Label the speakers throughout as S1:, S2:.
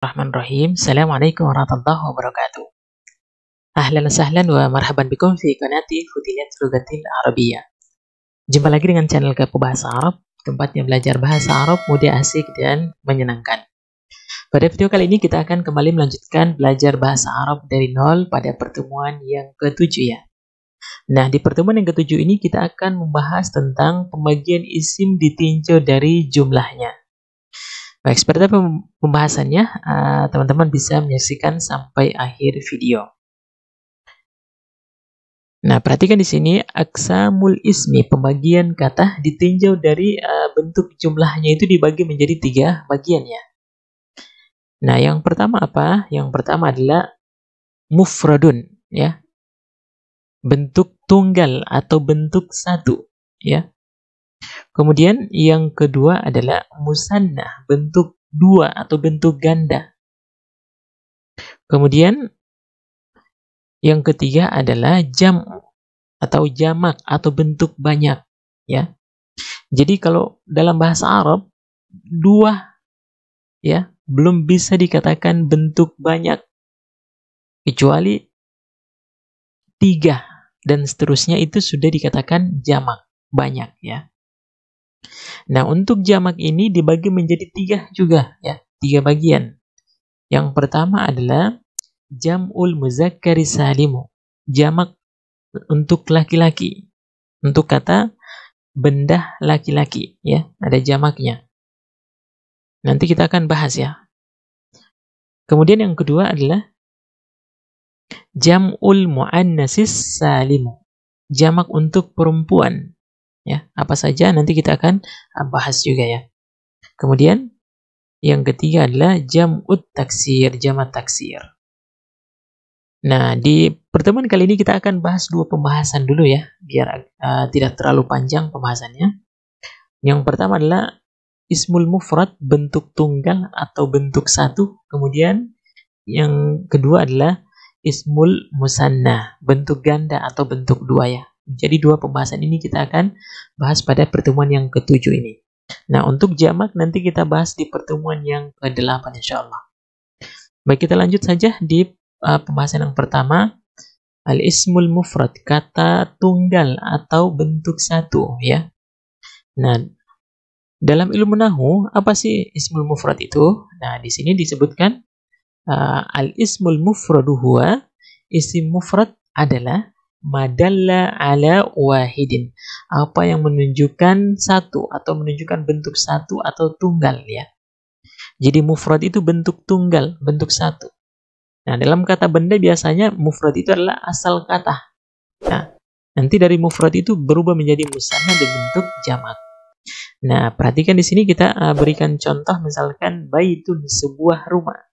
S1: Bismillahirrahmanirrahim. Assalamualaikum warahmatullahi wabarakatuh. Ahlan wa sahlan wa marhaban bikum fi qanati Fudilat Lughatil Arabiyyah. Jumpa lagi dengan channel Kepo Bahasa Arab, tempatnya belajar bahasa Arab mudah, asik dan menyenangkan. Pada video kali ini kita akan kembali melanjutkan belajar bahasa Arab dari nol pada pertemuan yang ke-7 ya. Nah, di pertemuan yang ke-7 ini kita akan membahas tentang pembagian isim ditinjau dari jumlahnya. Baik, seperti apa pembahasannya, teman-teman bisa menyaksikan sampai akhir video. Nah, perhatikan di sini aqsamul ismi, pembagian kata ditinjau dari bentuk jumlahnya itu dibagi menjadi 3 bagian ya. Nah, yang pertama apa? Yang pertama adalah mufradun ya. Bentuk tunggal atau bentuk satu ya. Kemudian yang kedua adalah musanna, bentuk dua atau bentuk ganda. Kemudian yang ketiga adalah jam atau jamak atau bentuk banyak ya. Jadi kalau dalam bahasa Arab dua ya belum bisa dikatakan bentuk banyak kecuali 3 dan seterusnya itu sudah dikatakan jamak banyak ya. Nah, untuk jamak ini dibagi menjadi 3 juga ya, 3 bagian. Yang pertama adalah jam'ul muzakkari salimu, jamak untuk laki-laki, untuk kata benda laki-laki ya, ada jamaknya. Nanti kita akan bahas ya. Kemudian yang kedua adalah jam'ul muannatsis salimu, jamak untuk perempuan. Ya, apa saja nanti kita akan bahas juga ya. Kemudian yang ketiga adalah jam'ut taksir, jamak taksir. Nah, di pertemuan kali ini kita akan bahas 2 pembahasan dulu ya, biar tidak terlalu panjang pembahasannya. Yang pertama adalah ismul mufrad, bentuk tunggal atau bentuk satu. Kemudian yang kedua adalah ismul musanna, bentuk ganda atau bentuk 2 ya. Jadi 2 pembahasan ini kita akan bahas pada pertemuan yang ke-7 ini. Nah, untuk jamak nanti kita bahas di pertemuan yang ke-8 insyaallah. Baik, kita lanjut saja di pembahasan yang pertama, al-ismul mufrad, kata tunggal atau bentuk satu ya. Nah, dalam ilmu nahwu apa sih ismul mufrad itu? Nah, di sini disebutkan al-ismul mufradu huwa, isim mufrad adalah madalla ala wahidin, apa yang menunjukkan satu atau menunjukkan bentuk satu atau tunggal ya. Jadi mufrad itu bentuk tunggal, bentuk satu. Nah, dalam kata benda biasanya mufrad itu adalah asal kata. Nah, nanti dari mufrad itu berubah menjadi musanna dan bentuk jamak. Nah, perhatikan di sini kita berikan contoh, misalkan baitun, sebuah rumah.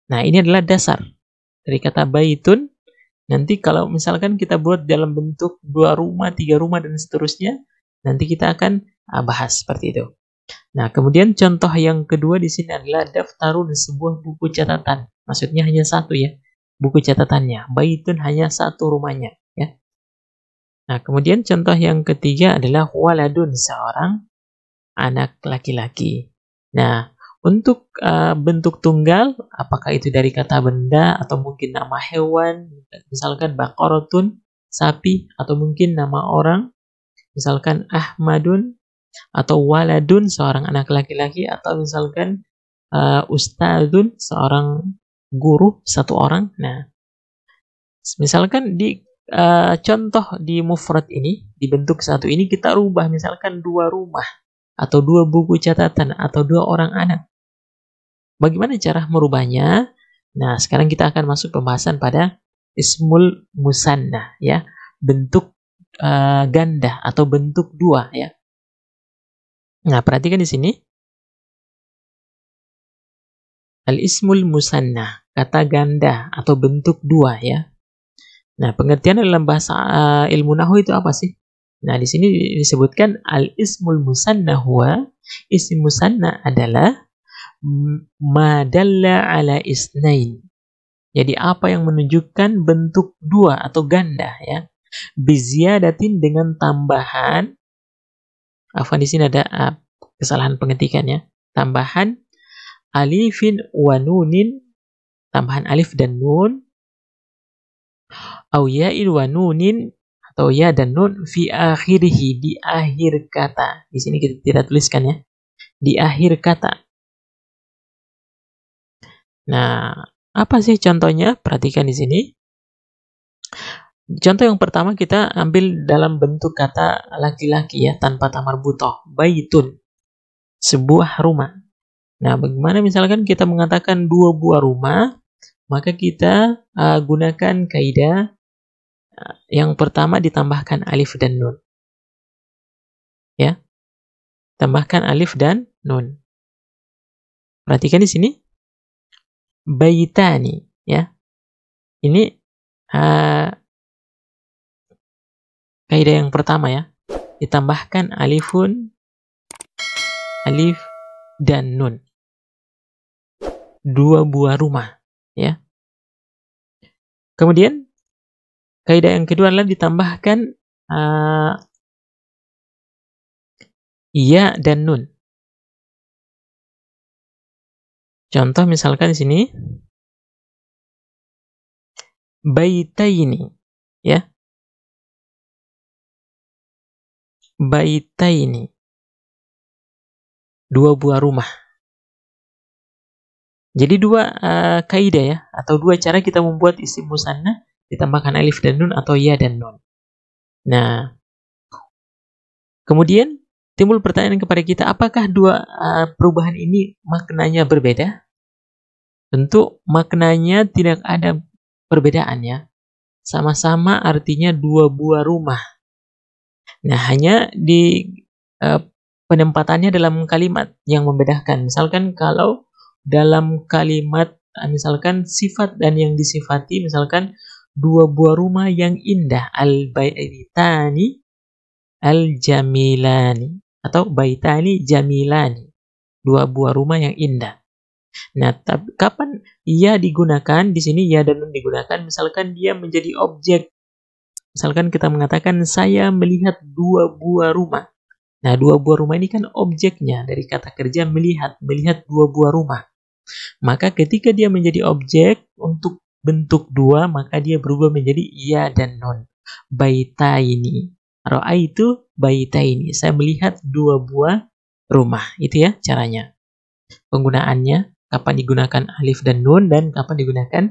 S1: Nah, ini adalah dasar dari kata baitun. Nanti kalau misalkan kita buat dalam bentuk 2 rumah, 3 rumah, dan seterusnya, nanti kita akan bahas seperti itu. Nah, kemudian contoh yang kedua di sini adalah daftarun, sebuah buku catatan. Maksudnya hanya satu ya, buku catatannya. Baitun hanya satu rumahnya ya. Nah, kemudian contoh yang ketiga adalah waladun, seorang anak laki-laki. Nah, untuk bentuk tunggal, apakah itu dari kata benda atau mungkin nama hewan, misalkan baqaratun, sapi, atau mungkin nama orang, misalkan Ahmadun, atau waladun, seorang anak laki-laki, atau misalkan ustadzun, seorang guru, satu orang. Nah, misalkan di contoh di mufrad ini, di bentuk satu ini kita rubah, misalkan 2 rumah, atau 2 buku catatan, atau 2 orang anak. Bagaimana cara merubahnya? Nah, sekarang kita akan masuk pembahasan pada ismul musanna ya, bentuk ganda atau bentuk 2 ya. Nah, perhatikan di sini. Al-ismul musanna, kata ganda atau bentuk 2 ya. Nah, pengertian dalam bahasa ilmu nahwu itu apa sih? Nah, di sini disebutkan al-ismul musanna huwa, isim musanna adalah madalla ala isnain. Jadi apa yang menunjukkan bentuk 2 atau ganda ya. Biziyadatin, dengan tambahan. Afwan, di sini ada kesalahan pengetikan ya. Tambahan alifin wa nunin, tambahan alif dan nun, au ya'in wa nunin, atau ya dan nun, fi akhirihi, di akhir kata. Di sini kita tidak tuliskan ya, di akhir kata. Nah, apa sih contohnya? Perhatikan di sini. Contoh yang pertama kita ambil dalam bentuk kata laki-laki ya, tanpa tamar butoh. Baitun, sebuah rumah. Nah, bagaimana misalkan kita mengatakan dua buah rumah, maka kita gunakan kaidah yang pertama ditambahkan alif dan nun. Ya. Tambahkan alif dan nun. Perhatikan di sini. Baitani, ya. Ini kaidah yang pertama ya. Ditambahkan alif dan nun. Dua buah rumah, ya. Kemudian kaidah yang kedua adalah ditambahkan ya dan nun. Contoh misalkan di sini baitaini, ya. Baitaini, dua buah rumah. Jadi dua kaidah ya, atau dua cara kita membuat isim musanna, ditambahkan alif dan nun atau ya dan nun. Nah, kemudian timbul pertanyaan kepada kita, apakah dua perubahan ini maknanya berbeda? Tentu maknanya tidak ada perbedaan ya. Sama-sama artinya dua buah rumah. Nah, hanya di penempatannya dalam kalimat yang membedakan. Misalkan kalau dalam kalimat, misalkan sifat dan yang disifati, misalkan dua buah rumah yang indah, al-baitani al-jamilani, atau baitani jamilani, dua buah rumah yang indah. Nah, kapan ia digunakan? Di sini ya dan nun digunakan misalkan dia menjadi objek. Misalkan kita mengatakan saya melihat dua buah rumah. Nah, dua buah rumah ini kan objeknya dari kata kerja melihat dua buah rumah. Maka ketika dia menjadi objek untuk bentuk dua, maka dia berubah menjadi ya dan nun. Baitaini. Ra'aitu baitaini. Saya melihat dua buah rumah. Itu ya caranya. Penggunaannya, kapan digunakan alif dan nun, dan kapan digunakan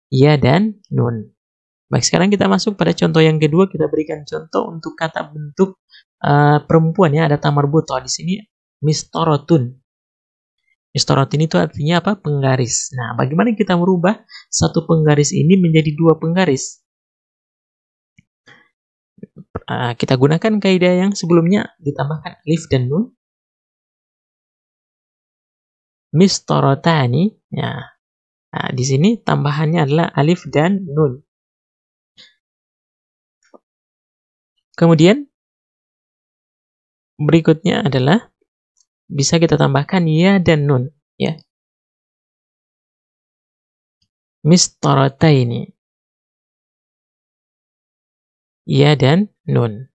S1: ya dan nun. Baik, sekarang kita masuk pada contoh yang kedua. Kita berikan contoh untuk kata bentuk perempuan ya, ada tamar butoh. Di sini mistorotun. Mistorotun itu artinya apa? Penggaris. Nah, bagaimana kita merubah satu penggaris ini menjadi dua penggaris? Kita gunakan kaidah yang sebelumnya, ditambahkan alif dan nun. Mistorotani, ya. Nah, di sini tambahannya adalah alif dan nun. Kemudian berikutnya adalah bisa kita tambahkan ya dan nun, ya. Mistorataini, ya dan nun.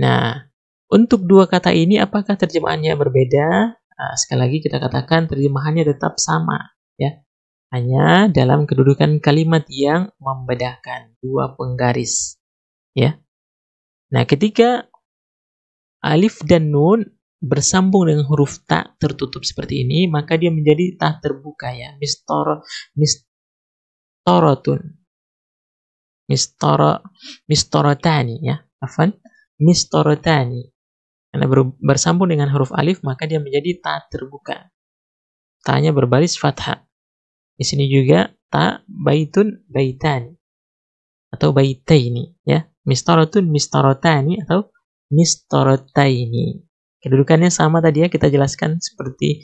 S1: Nah, untuk dua kata ini apakah terjemahannya berbeda? Sekali lagi kita katakan terjemahannya tetap sama, ya. Hanya dalam kedudukan kalimat yang membedakan, dua penggaris, ya. Nah, ketika alif dan nun bersambung dengan huruf ta tertutup seperti ini, maka dia menjadi ta terbuka ya. Mistorotani ya. Mistorotani. Karena bersambung dengan huruf alif, maka dia menjadi ta terbuka. Ta-nya berbaris fathah. Di sini juga ta baitun baitani atau baitaini ya. Mistorotun mistorotani atau mistorotaini. Kedudukannya sama tadi ya, kita jelaskan seperti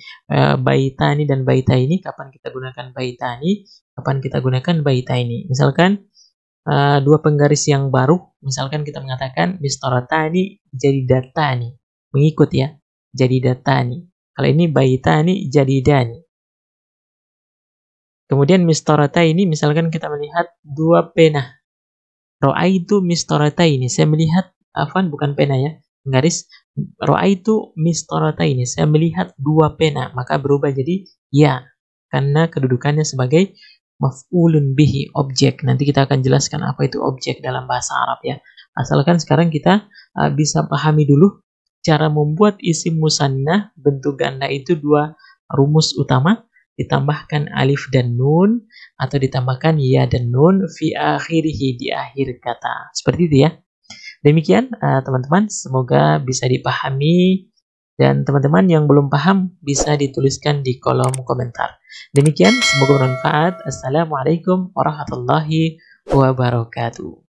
S1: baitani dan baitaini. Kapan kita gunakan baitani, kapan kita gunakan baitaini. Misalkan dua penggaris yang baru, misalkan kita mengatakan mistorotani jadi datani, mengikut ya, jadi datani. Kalau ini baitani jadi dani. Kemudian mistorataini, misalkan kita melihat dua pena. Ra'aitu mistorataini, saya melihat, bukan pena ya, garis. Ra'aitu mistorataini, saya melihat dua pena, maka berubah jadi ya, karena kedudukannya sebagai maf'ulun bihi, objek. Nanti kita akan jelaskan apa itu objek dalam bahasa Arab ya. Asalkan sekarang kita bisa pahami dulu cara membuat isim musannah bentuk ganda itu dua rumus utama, ditambahkan alif dan nun atau ditambahkan ya dan nun fi akhirih, di akhir kata. Seperti itu ya. Demikian teman-teman, semoga bisa dipahami dan teman-teman yang belum paham bisa dituliskan di kolom komentar. Demikian, semoga bermanfaat. Assalamualaikum warahmatullahi wabarakatuh.